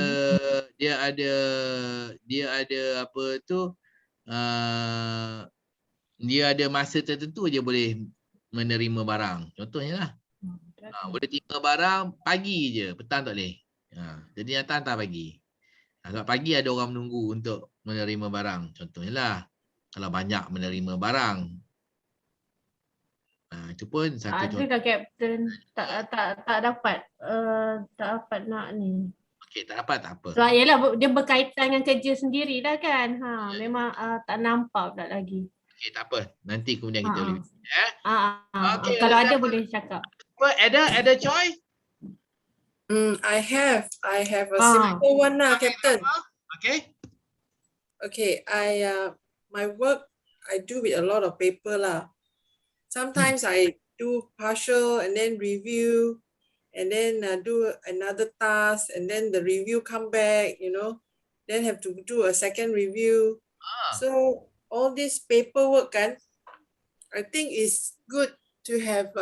apa tu? dia ada masa tertentu je boleh menerima barang. Contohnya lah. Boleh terima barang pagi je, petang tak boleh. Jadi hantar pagi. Sebab pagi ada orang menunggu untuk menerima barang. Contohnya lah. Kalau banyak menerima barang. Itu pun satu contoh. Ada Captain tak dapat nak ni. Okey, tak dapat tak apa. Sebab yelah dia berkaitan dengan kerja sendiri dah kan. Memang tak nampak pula lagi. Okey, tak apa. Nanti kemudian kita boleh. Okay, kalau ada boleh cakap. Ada Choi? I have a simple one now, Captain. Okay. Okay, my work I do with a lot of paper lah. Sometimes I do partial and then review, and then do another task, and then the review come back, then have to do a second review. So all this paperwork I think it's good to have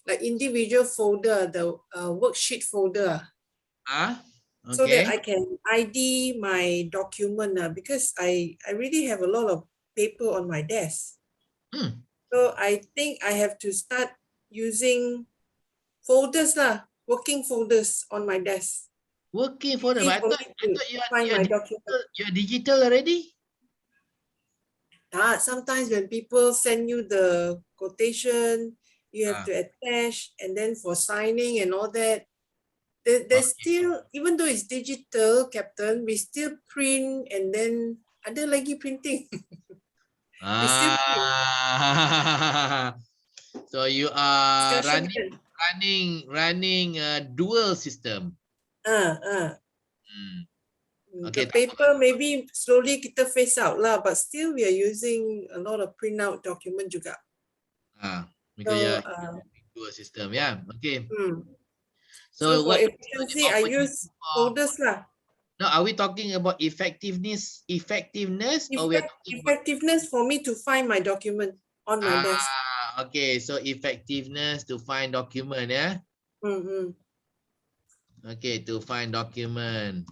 like individual folder, the worksheet folder. Okay. So that I can ID my document because I really have a lot of paper on my desk. So I think I have to start using folders lah, working folders on my desk. Working folder? I thought you're digital already? Sometimes when people send you the quotation, you have to attach, and then for signing and all that, there's still, even though it's digital, Captain, we still print, and then ada lagi printing. So you are running a dual system. Okay, the paper maybe slowly kita phase out lah, but still we are using a lot of printout document juga. Because dual system, yeah. Okay. So for efficiency, I use folders lah. No, are we talking about effectiveness? Effectiveness for me to find my document on my desk. Okay, so effectiveness to find document, yeah. Okay, to find document.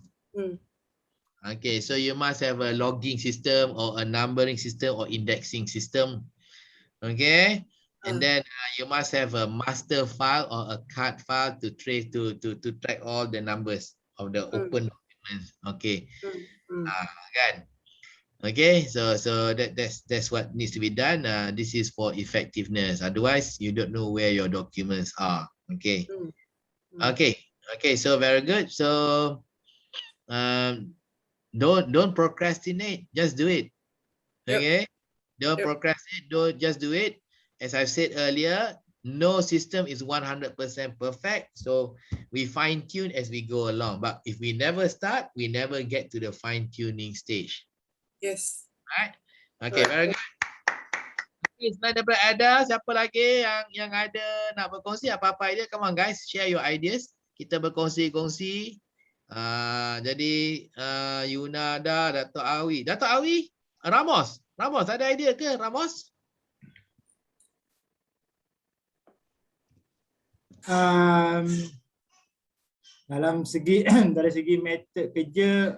Okay, so you must have a logging system or a numbering system or indexing system. Okay, and then you must have a master file or a card file to trace to track all the numbers of the open documents. Okay, kan? Okay, so that's what needs to be done. This is for effectiveness. Otherwise, you don't know where your documents are. Okay, okay. So very good. So, don't procrastinate. Just do it. Okay, don't procrastinate. Just do it. As I've said earlier, no system is 100% perfect. So we fine tune as we go along. But if we never start, we never get to the fine tuning stage. Yes. Right. Okay, very good. Okay, selain daripada Ada, siapa lagi yang ada nak berkongsi apa-apa idea? Come on guys, share your ideas. Kita berkongsi-kongsi. Jadi Yuna ada, Dato' Awi. Dato' Awi, Ramos ada idea ke Ramos? Dalam segi dari segi metod kerja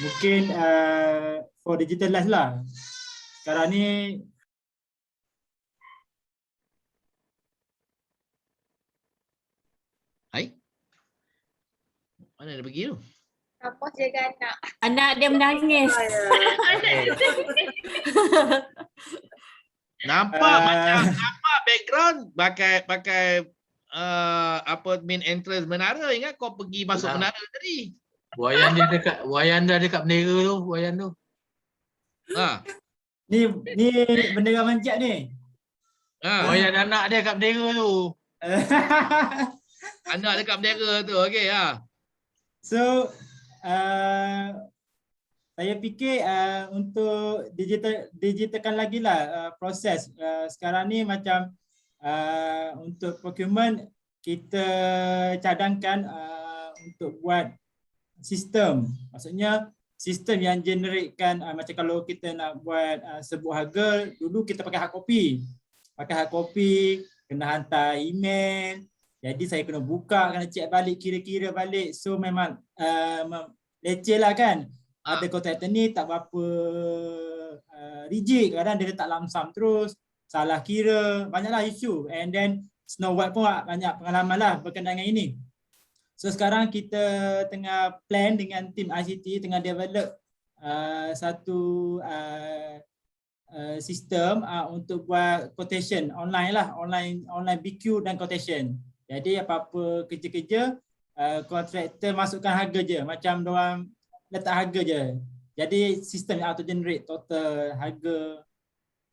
mungkin for digitalize lah. Sekarang ni mana dia pergi tu? Ramos jaga anak. Anak dia menangis. Nampak background pakai apa main entrance menara. Ingat kau pergi masuk menara tadi. Wayan dia dekat bendera tu, wayan tu. Ni bendera manjat ni. Wayan anak dia kat bendera tu. Anak dekat bendera tu. Okey So saya fikir untuk digitalkan lagi lah proses. Sekarang ni macam untuk procurement kita cadangkan untuk buat sistem. Maksudnya sistem yang generatekan macam kalau kita nak buat sebuah harga, dulu kita pakai hard copy. Kena hantar email. Jadi saya kena buka, kena check balik, kira-kira balik. So memang leceh lah kan. ada kontraktor ni tak berapa rigid, kadang dia letak lamsam terus, salah kira, banyaklah isu. And then Snow White pun banyak pengalaman lah berkenaan dengan ini. So sekarang kita tengah plan dengan tim ICT, tengah develop satu sistem untuk buat quotation online lah, online BQ dan quotation. Jadi apa-apa kerja-kerja, kontraktor masukkan harga je, macam diorang letak harga je. Jadi sistem auto generate total harga,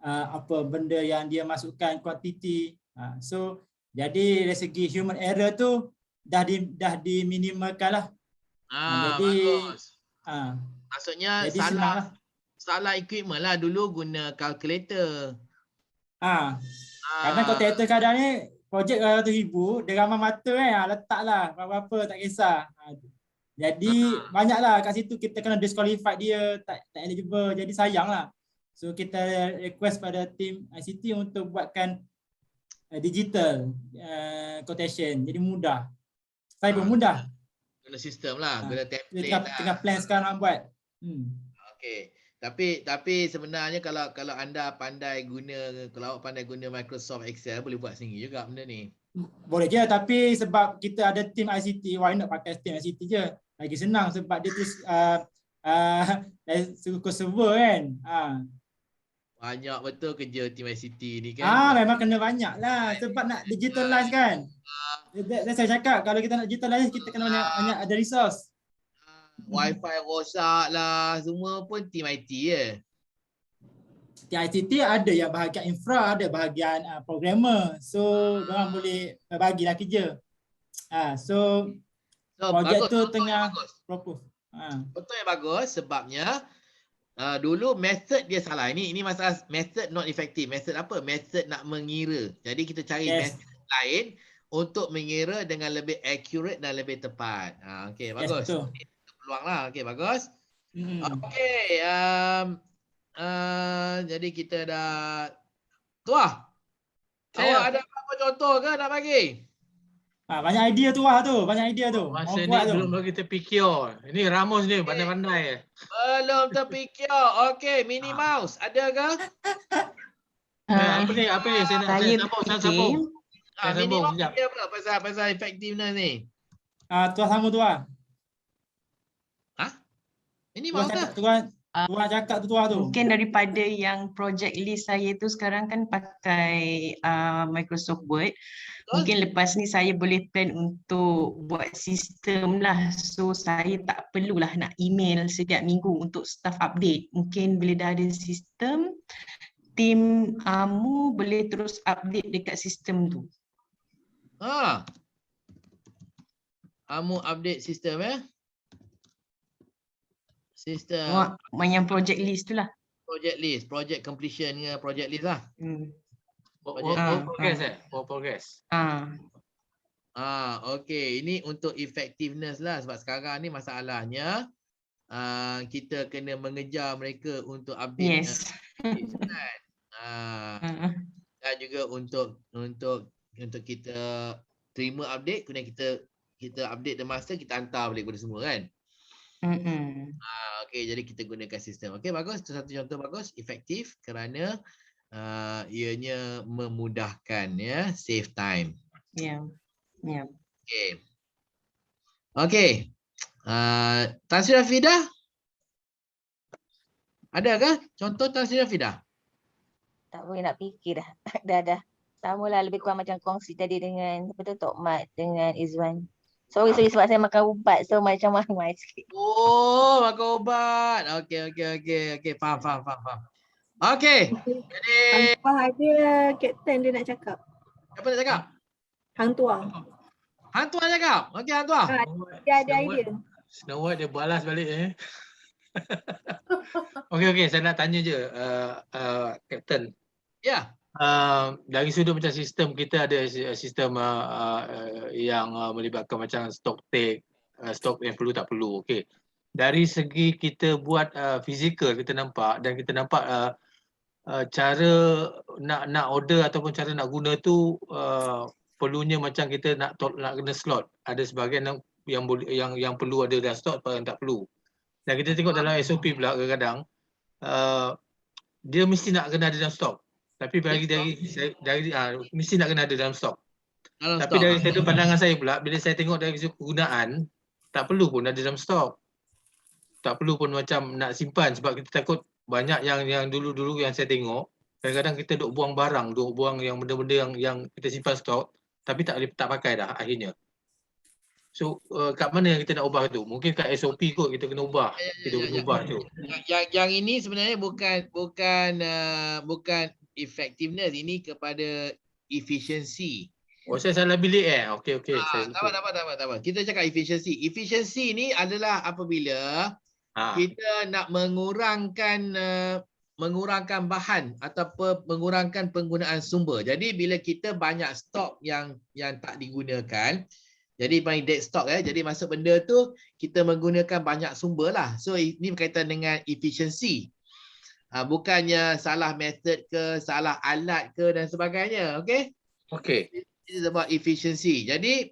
apa benda yang dia masukkan, kuantiti. So jadi dari segi human error tu dah diminimalkan lah. Jadi bagus. Maksudnya jadi senang lah. salah equipment lah, dulu guna calculator. Kadang kontraktor kadang ni projek 100,000, dia ramai mata kan, letaklah apa-apa tak kisah. Jadi banyaklah kat situ kita kena disqualified dia, tak eligible, jadi sayang lah. So kita request pada tim ICT untuk buatkan digital quotation, jadi mudah. Saya pun mudah. Guna sistem lah, guna template lah. Tengah plan sekarang nak buat. Okey. Tapi sebenarnya kalau anda pandai guna, kalau awak pandai guna Microsoft Excel, boleh buat sendiri juga benda ni. Boleh je, tapi sebab kita ada tim ICT, why not pakai tim ICT je? Lagi senang sebab dia terus suku server kan. Banyak betul kerja tim ICT ni kan. Memang kena banyak lah sebab nak digitalize kan. Dan saya cakap kalau kita nak digitalize kita kena banyak ada resource. Wi-Fi rosak lah, semua pun tim IT je. Tim ICT ada yang bahagian infra, ada bahagian programmer. So diorang boleh bagilah kerja. So projek tu tengah propose. Betul yang bagus sebabnya dulu method dia salah. Ini masalah method not effective. Method apa? Method nak mengira. Jadi kita cari method lain untuk mengira dengan lebih accurate dan lebih tepat. Okey, bagus. Peluang lah. Okey, bagus. Okey, jadi kita dah Tuah. Awak ada apa contoh ke nak bagi? Banyak idea tu banyak idea tu. Masa ni belum bagi terfikir. Ini Ramos ni pandai-pandai. Belum terfikir. Okey, Minnie Mouse ada ke? Apa ni? Saya sambung. Minnie Mouse dia apa pasal effectiveness ni? Tuah sama Tuah. Ini mau ke? Tuan cakap tu Tuah tu. Mungkin daripada yang project list saya tu sekarang kan pakai Microsoft Word. Mungkin lepas ni saya boleh plan untuk buat sistem lah. So saya tak perlulah nak email setiap minggu untuk staff update. Mungkin bila dah ada sistem, tim Amu boleh terus update dekat sistem tu. Amu update sistem Sistem. Yang project list tu lah. Project list, project completion ke project list lah. Progress. Okey, ini untuk effectiveness lah sebab sekarang ni masalahnya kita kena mengejar mereka untuk update. Dan juga untuk kita terima update, kemudian kita update the master, kita hantar balik kepada semua kan. Okey, jadi kita gunakan sistem. Okey, bagus. Itu satu contoh bagus, efektif kerana ianya memudahkan save time. Okey. Tan Sri Rafidah? Adakah contoh Tan Sri Rafidah? Tak boleh nak fikir dah. Dah. Samalah lebih kurang macam kongsi tadi dengan Tok Mat dengan Izwan. Sorry sebab saya makan ubat, so macam mahal sikit. Oh, makan ubat. Okey. Faham. Okey. Jadi Hang Tuah ada Kapten dia nak cakap. Apa nak cakap? Hang Tuah. Hang Tuah cakap. Okey, Hang Tuah. Dia ada idea. Snow White dia balas balik Okey, saya nak tanya je Kapten. Ya. Dari sudut macam sistem, kita ada sistem yang melibatkan macam stock take, stok yang perlu tak perlu. Okey. Dari segi kita buat fizikal, kita nampak cara nak order ataupun cara nak guna tu perlunya macam kita nak kena slot. Ada sebahagian yang perlu ada dah slot, yang tak perlu. Dan kita tengok dalam SOP pula kadang-kadang dia mesti nak kena ada dalam stok. Tapi mesti nak kena ada dalam stok. Tapi dari satu pandangan saya pula, bila saya tengok dari segi penggunaan, tak perlu pun ada dalam stok. Tak perlu pun macam nak simpan sebab kita takut banyak yang dulu-dulu yang saya tengok, kadang-kadang kita duk buang barang, duk buang yang benda-benda yang kita simpan stok tapi tak pakai dah akhirnya. So kat mana yang kita nak ubah tu? Mungkin kat SOP kot kita kena ubah. Kita kena ubah tu. Yang ini sebenarnya bukan effectiveness, ini kepada efficiency. Oh, saya salah bilik Okey. Tak apa. Kita cakap efficiency. Efficiency ni adalah apabila kita nak mengurangkan bahan ataupun mengurangkan penggunaan sumber. Jadi bila kita banyak stok yang tak digunakan, jadi paling dead stock jadi masuk benda tu kita menggunakan banyak sumber lah. So ini berkaitan dengan efficiency. Bukannya salah method ke, salah alat ke dan sebagainya. Okey? It's about efficiency. Jadi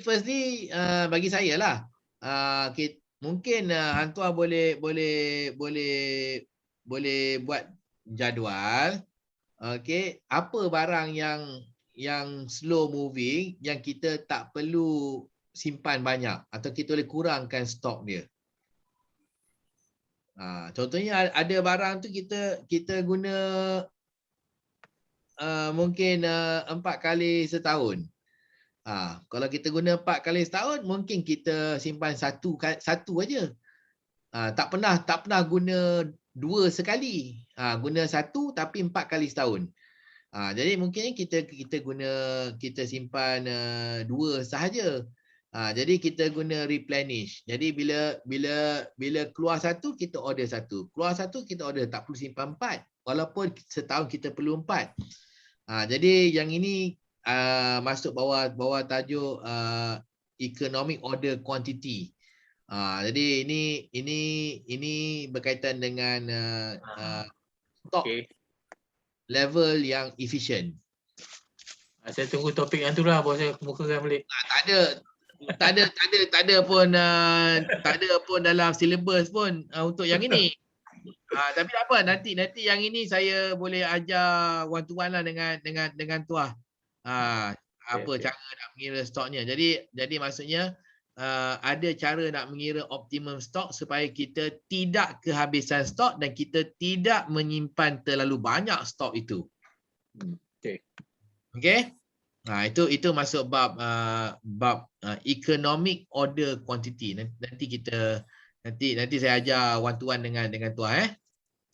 firstly bagi saya lah, mungkin Hang Tuah boleh buat jadual. Okey, apa barang yang slow moving yang kita tak perlu simpan banyak atau kita boleh kurangkan stok dia. Contohnya ada barang tu kita guna mungkin 4 kali setahun. Kalau kita guna 4 kali setahun, mungkin kita simpan satu aja. Tak pernah guna 2 sekali. Guna 1 tapi 4 kali setahun. Jadi mungkin kita simpan 2 sahaja. Jadi kita guna replenish. Jadi bila keluar 1 kita order 1. Keluar 1 kita order, tak perlu simpan 4. Walaupun setahun kita perlu 4. Jadi yang ini masuk bawah tajuk economic order quantity. Jadi ini berkaitan dengan stok level yang efisien. Saya tunggu topik yang tu lah, baru saya kemukakan balik. Tak ada pun dalam silibus pun untuk yang ini. Tapi tak apa, nanti yang ini saya boleh ajar one to one lah dengan Tuah. Apa cara nak mengira stoknya. Jadi maksudnya ada cara nak mengira optimum stok supaya kita tidak kehabisan stok dan kita tidak menyimpan terlalu banyak stok itu. Okey. Itu masuk bab economic order quantity. Nanti saya ajar one to one dengan Tuah.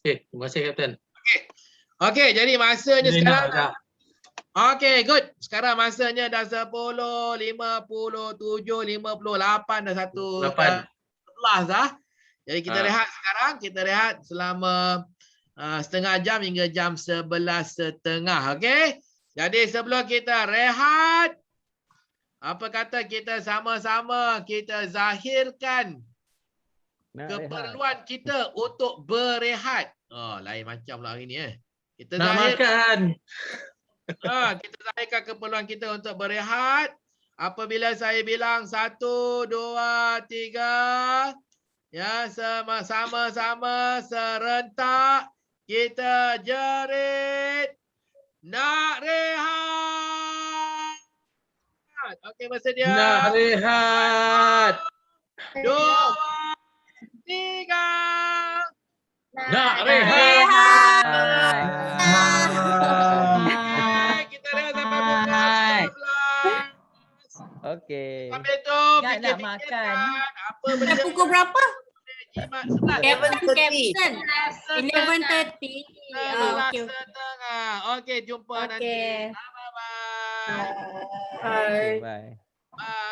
Terima kasih Kapten. Okey, jadi masanya sekarang. Okey, good. Sekarang masanya dah 10, 57, 58 dah 11 dah. Jadi kita rehat sekarang. Kita rehat selama setengah jam hingga jam 11.30. Okey. Jadi sebelum kita rehat, apa kata kita sama-sama kita zahirkan keperluan kita untuk berehat. Lain macam lah hari ni. Kita nak makan. Kita zahirkan keperluan kita untuk berehat. Apabila saya bilang 1, 2, 3, ya, sama-sama serentak kita jerit nak rehat. Okey, bersedia? Nak rehat. 2, 3. Nak rehat. Kita rehat sampai pukul 11. Okey. Sampai tu nak makan. Apa benda pukul berapa? jimat 11:30. 11:30. Okey, jumpa nanti. Bye. Bye. Bye.